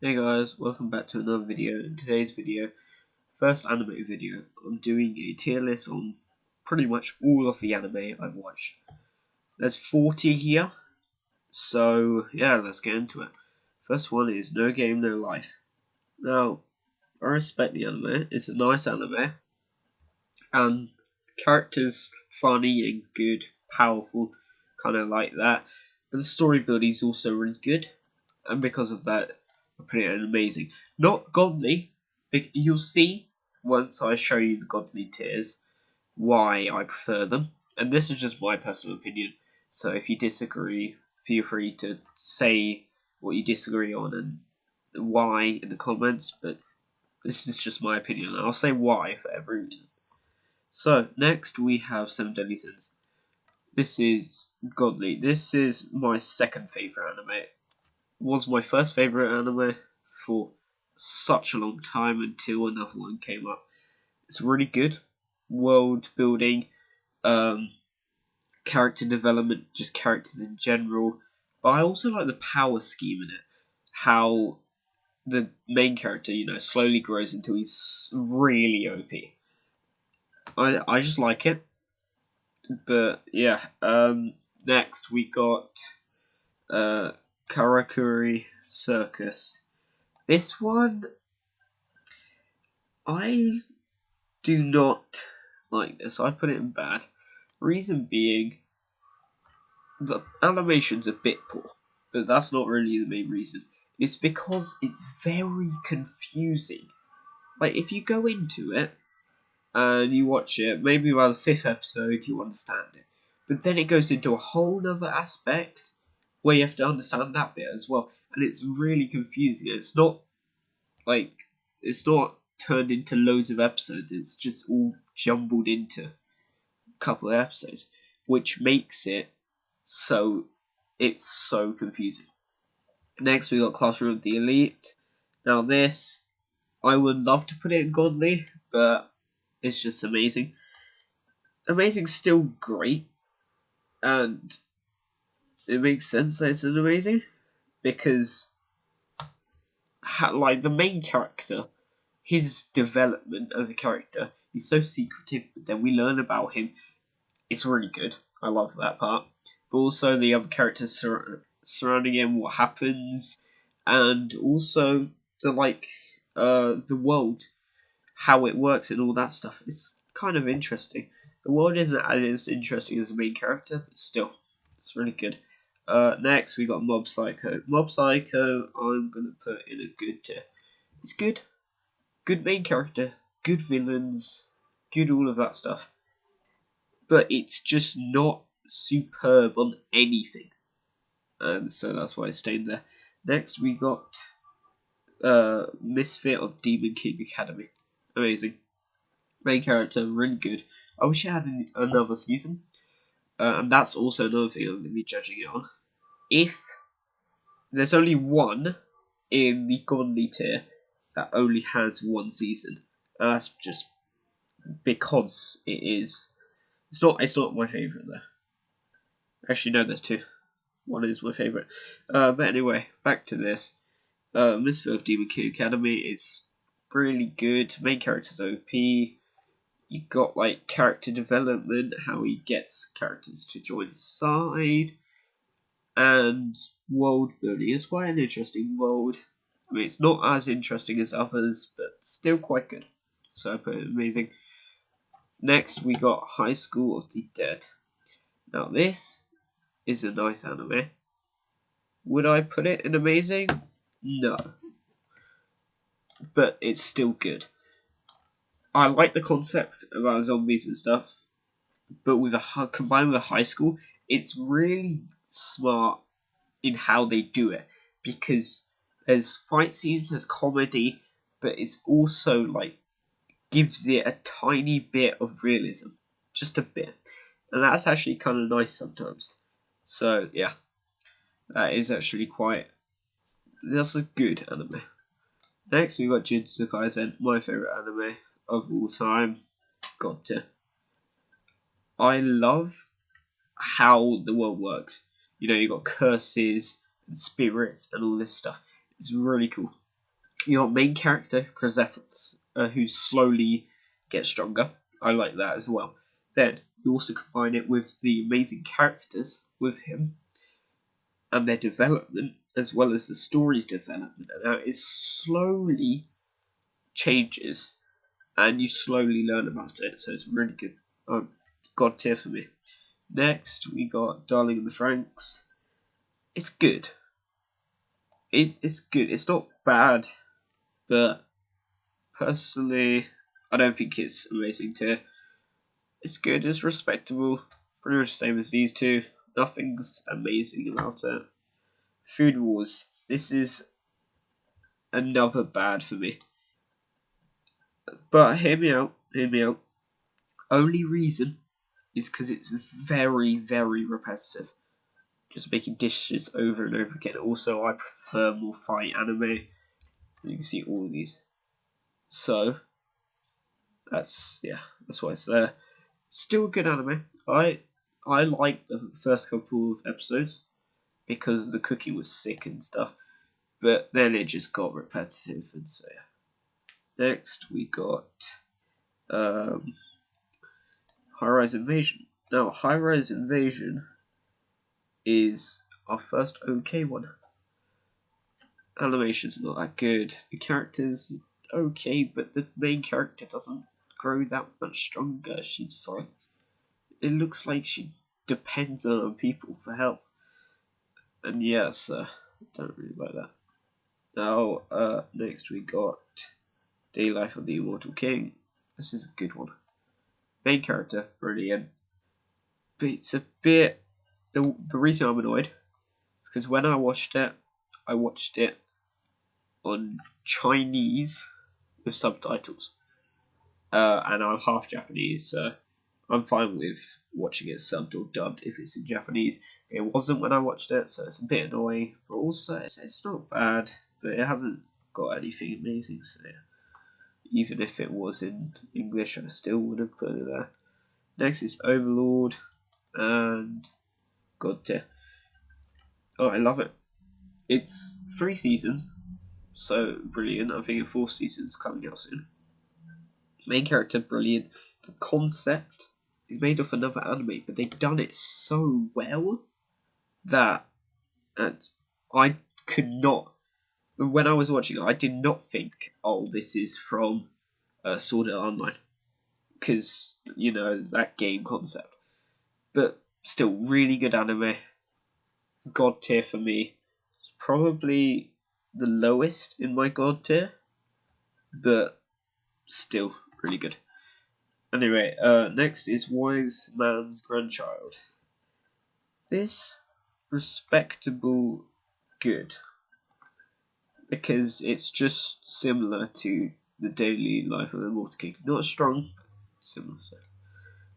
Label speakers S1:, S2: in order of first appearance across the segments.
S1: Hey guys, welcome back to another video. In today's video, first anime video, I'm doing a tier list on pretty much all of the anime I've watched. There's 40 here, so yeah, let's get into it. First one is No Game No Life. Now, I respect the anime, it's a nice anime, and characters funny and good, powerful, kind of like that. But the story building is also really good, and because of that, I put it in amazing. Not godly. You'll see once I show you the godly tiers why I prefer them, and this is just my personal opinion. So if you disagree, feel free to say what you disagree on and why in the comments. But this is just my opinion, and I'll say why for every reason. So next we have Seven Deadly Sins. This is godly. This is my second favorite anime. Was my first favorite anime for such a long time until another one came up. It's really good. World building, character development, just characters in general. But I also like the power scheme in it. How the main character, slowly grows until he's really OP. I just like it. But yeah, next we got uh, Karakuri Circus. This one, I do not like this. I put it in bad. Reason being, the animation's a bit poor, but that's not really the main reason. It's because it's very confusing. Like, if you go into it and you watch it, maybe by the fifth episode you understand it. But then it goes into a whole other aspect where you have to understand that bit as well. And it's really confusing. Like, it's not turned into loads of episodes, it's just all jumbled into a couple of episodes, which makes it so it's so confusing. Next, we got Classroom of the Elite. Now, this I would love to put it in godly, but it's just amazing. Amazing's still great, and it makes sense that it's an amazing because, like, the main character, his development as a character, he's so secretive, but then we learn about him. It's really good. I love that part. But also the other characters surrounding him, what happens, and also the world, how it works, and all that stuff. It's kind of interesting. The world isn't as interesting as the main character, but still, it's really good. Next, we got Mob Psycho. Mob Psycho, I'm gonna put in a good tier. It's good. Good main character, good villains, good all of that stuff. But it's just not superb on anything. And so that's why I stayed there. Next, we got Misfit of Demon King Academy. Amazing. Main character, really good. I wish it had another season. And that's also another thing I'm going to be judging it on. If there's only one in the godly tier that only has one season, and that's just because it is. It's not my favourite though. Actually, no, there's two. One is my favourite. But anyway, back to this. Misfit of Demon King Academy is really good. Main character's OP. You got like character development, how he gets characters to join his side, and world building. It's quite an interesting world. I mean, it's not as interesting as others, but still quite good. So I put it amazing. Next, we got High School of the Dead. Now, this is a nice anime. Would I put it in amazing? No. But it's still good. I like the concept about zombies and stuff, but with combined with a high school, it's really smart in how they do it because there's fight scenes, there's comedy, but it's also like gives it a tiny bit of realism, just a bit, and that's actually kind of nice sometimes. So yeah, that is actually that's a good anime. Next, we got Jujutsu Kaisen, my favorite anime of all time. Got to. I love how the world works. You got curses and spirits and all this stuff. It's really cool. Your main character, Chrysephus, who slowly gets stronger. I like that as well. Then you also combine it with the amazing characters with him and their development, as well as the story's development, and how it slowly changes and you slowly learn about it. So it's really good. God tier for me. Next, we got Darling in the Franxx. It's good. It's good. It's not bad, but personally, I don't think it's amazing tier. It's good. It's respectable. Pretty much the same as these two. Nothing's amazing about it. Food Wars. This is another bad for me. But hear me out. Hear me out. Only reason is because it's very, very repetitive. Just making dishes over and over again. Also, I prefer more fight anime. You can see all of these. So, that's why it's there. Still a good anime. I liked the first couple of episodes because the cooking was sick and stuff. But then it just got repetitive, and so yeah. Next, we got High Rise Invasion. Now, High Rise Invasion is our first okay one. Animation's not that good. The character's okay, but the main character doesn't grow that much stronger. She's like, it looks like she depends on other people for help. And yes, I don't really like that. Now, next we got Day Life of the Immortal King. This is a good one. Main character, brilliant. But it's a bit... The reason I'm annoyed is because when I watched it on Chinese with subtitles. And I'm half Japanese, so I'm fine with watching it subbed or dubbed if it's in Japanese. It wasn't when I watched it, so it's a bit annoying. But also, it's not bad, but it hasn't got anything amazing, so yeah. Even if it was in English, I still would have put it there. Next is Overlord and God tier. Oh, I love it. It's 3 seasons, so brilliant. I think 4 seasons coming out soon. Main character, brilliant. The concept is made of another anime, but they've done it so well that I could not. When I was watching it, I did not think, oh, this is from Sword Art Online. Because, you know, that game concept. But still, really good anime. God tier for me. Probably the lowest in my God tier. But still, really good. Anyway, next is Wise Man's Grandchild. This respectable good. Because it's just similar to the daily life of the Immortal King. Not strong, similar. So.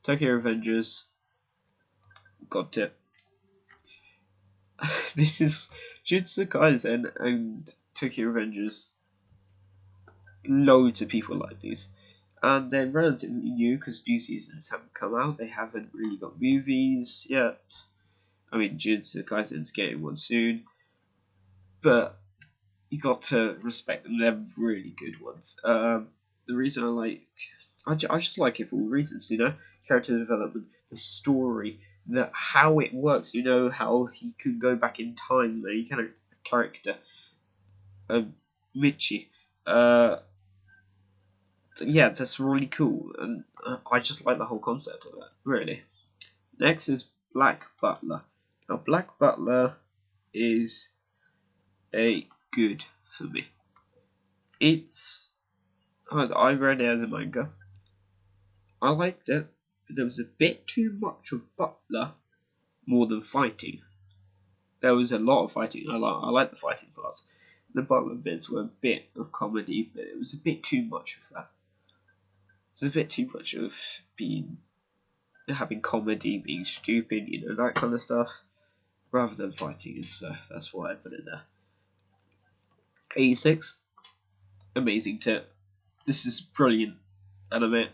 S1: Tokyo Avengers, God tip. This is Jujutsu Kaisen and Tokyo Avengers. Loads of people like these. And they're relatively new because new seasons haven't come out. They haven't really got movies yet. I mean, Jujutsu Kaisen's getting one soon. But you got to respect them. They're really good ones. The reason I just like it for all reasons, you know, character development, the story, how it works. You know how he could go back in time. The kind of character, Michi. Yeah, that's really cool, and I just like the whole concept of that. Really. Next is Black Butler. Now, Black Butler is a good for me. I read it as a manga. I liked it, but there was a bit too much of Butler more than fighting. There was a lot of fighting. I like the fighting parts. The Butler bits were a bit of comedy, but it was a bit too much of that. It was a bit too much of having comedy, being stupid, you know, that kind of stuff, rather than fighting and stuff. That's why I put it there. 86, amazing tip. This is brilliant anime.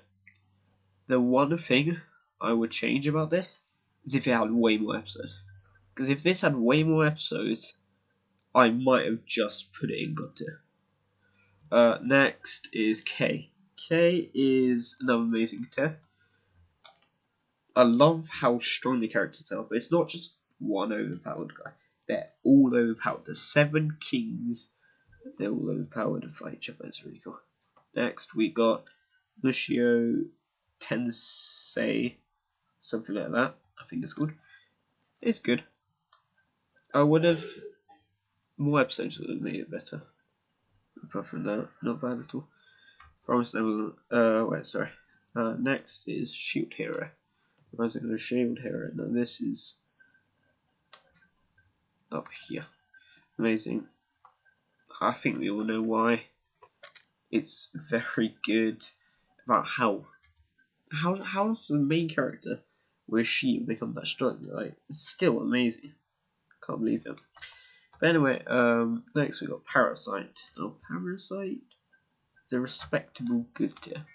S1: The one thing I would change about this is if it had way more episodes. Because if this had way more episodes, I might have just put it in God tier. Next is K. K is another amazing tier. I love how strong the characters are, but it's not just one overpowered guy. They're all overpowered. There's 7 kings. They're all overpowered and fight each other. It's really cool. Next, we got Lucio Tensei, something like that. I think it's called. It's good. I would have more episodes would have made it better. Apart from that, not bad at all. Promise never. Sorry. Next is Shield Hero. Rising of the Shield Hero. Now this is up here. Amazing. I think we all know why. It's very good about how's the main character with Shield become that strong. Like, it's still amazing. Can't believe it. But anyway, next we got Parasite. Oh, Parasite, the respectable good tier.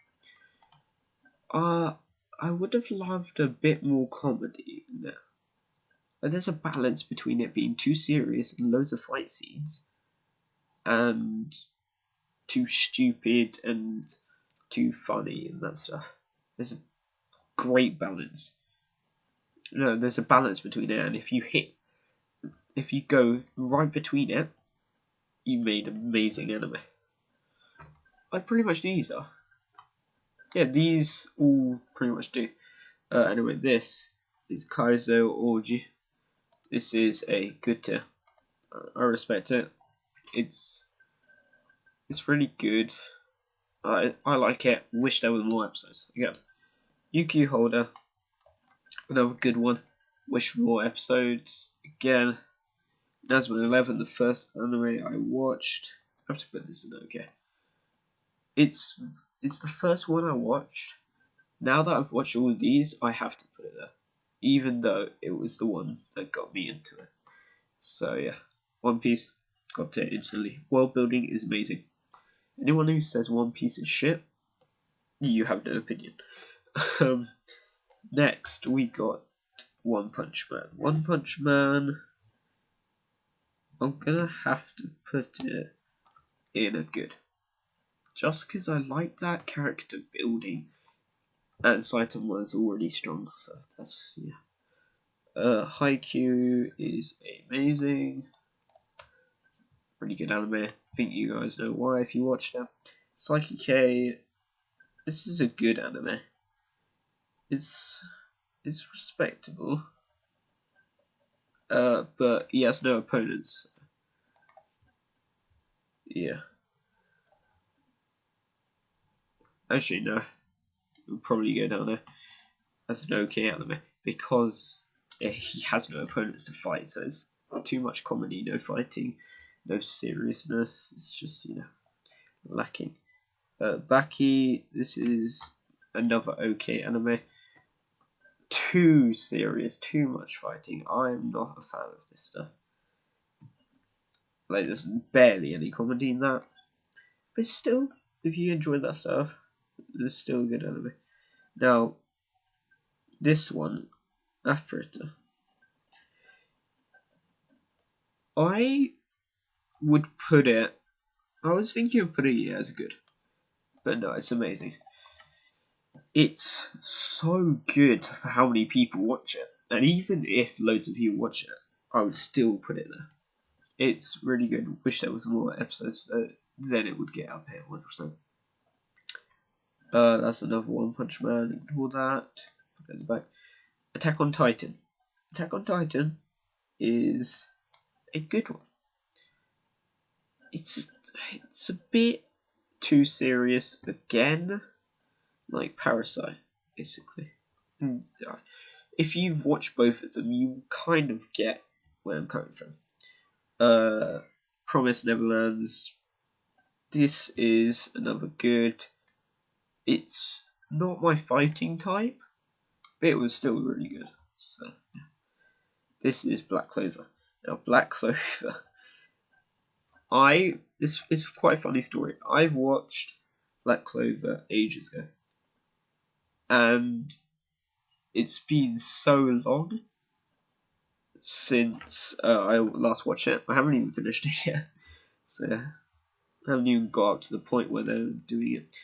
S1: I would have loved a bit more comedy in there. Like, there's a balance between it being too serious and loads of fight scenes, and too stupid and too funny and that stuff. There's a great balance. No, there's a balance between it, and if you go right between it, you made amazing anime. Like, pretty much these are. Yeah, these all pretty much do. Anyway, this is Kaizo Orgy. This is a good tier. I respect it. It's really good. I like it. Wish there were more episodes. Again, Yuki Holder, another good one. Wish for more episodes. Again, Nazma 11, the first anime I watched. I have to put this in okay. It's the first one I watched. Now that I've watched all of these, I have to put it there. Even though it was the one that got me into it. So yeah, One Piece, got to it instantly. World building is amazing. Anyone who says One Piece is shit, you have no opinion. Next, we got One Punch Man. One Punch Man, I'm gonna have to put it in a good. Just because I like that character building, and Saitama's already strong, so that's, yeah. Haikyuu is amazing. Pretty good anime. I think you guys know why if you watch them. Psyche K, this is a good anime. It's respectable. But he has no opponents. Yeah. Actually, no. We'll probably go down there as an okay anime because he has no opponents to fight, so it's too much comedy, no fighting, no seriousness. It's just, lacking. Baki, this is another okay anime. Too serious, too much fighting. I'm not a fan of this stuff. Like, there's barely any comedy in that. But still, if you enjoy that stuff, it's still a good anime. Now, this one, Aphrodite. I would put it. I was thinking of putting it as good. But no, it's amazing. It's so good for how many people watch it. And even if loads of people watch it, I would still put it there. It's really good. Wish there was more episodes, then it would get up here 100%. That's another One Punch Man. Ignore that. Go back. Attack on Titan. Attack on Titan is a good one. It's a bit too serious again, like Parasite, basically. If you've watched both of them, you kind of get where I'm coming from. Promise Neverlands. This is another good. It's not my fighting type, but it was still really good. So, yeah. This is Black Clover. Now, Black Clover. It's quite a funny story. I've watched Black Clover ages ago, and it's been so long since I last watched it. I haven't even finished it yet. So yeah. haven't even got up to the point where they're doing it.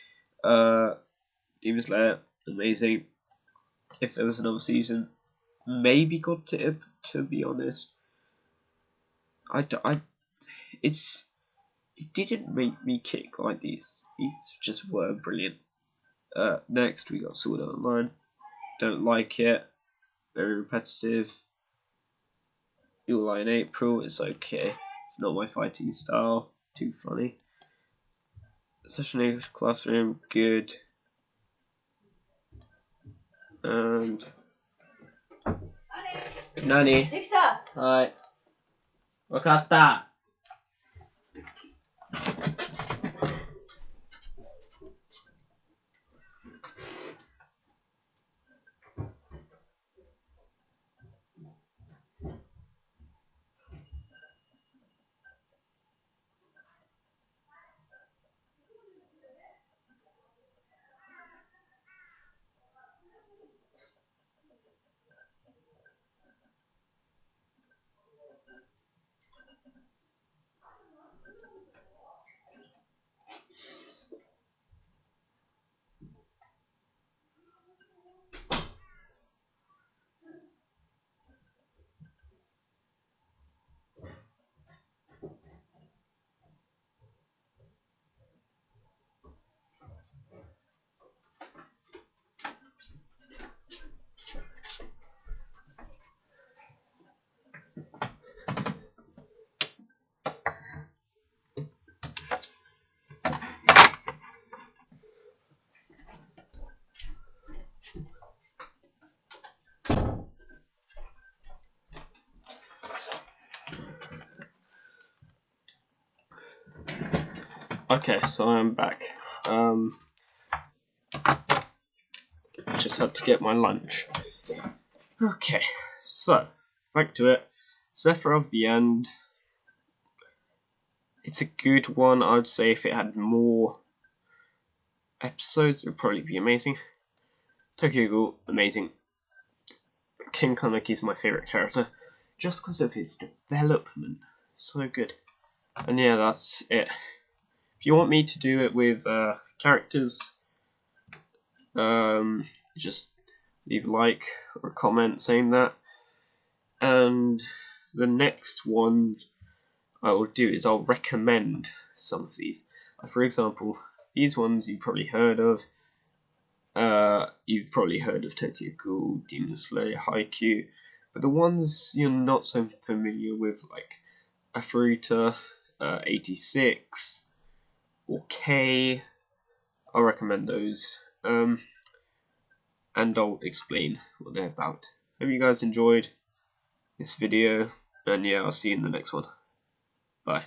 S1: Demon Slayer, amazing. If there was another season, maybe God Tip, to be honest. It didn't make me kick like these. These just were brilliant. Next we got Sword Art Online. Don't like it. Very repetitive. You'll Lie in April. It's okay. It's not my fighting style. Too funny. Session English Classroom. Good. And Nani.
S2: できた。
S1: はい。わかった。Okay, so I'm back. Just had to get my lunch. Okay, so back to it. Zephyr of the End. It's a good one. I'd say if it had more episodes, it would probably be amazing. Tokyo Ghoul, amazing. King Kaneki is my favourite character, just because of his development. So good. And yeah, that's it. If you want me to do it with characters, just leave a like or a comment saying that. And the next one I will do is I'll recommend some of these. For example, these ones you've probably heard of. You've probably heard of Tokyo Ghoul, Demon Slayer, Haikyuu, but the ones you're not so familiar with, like Afuruta, 86, or K, I'll recommend those. And I'll explain what they're about. Hope you guys enjoyed this video, and yeah, I'll see you in the next one. Bye.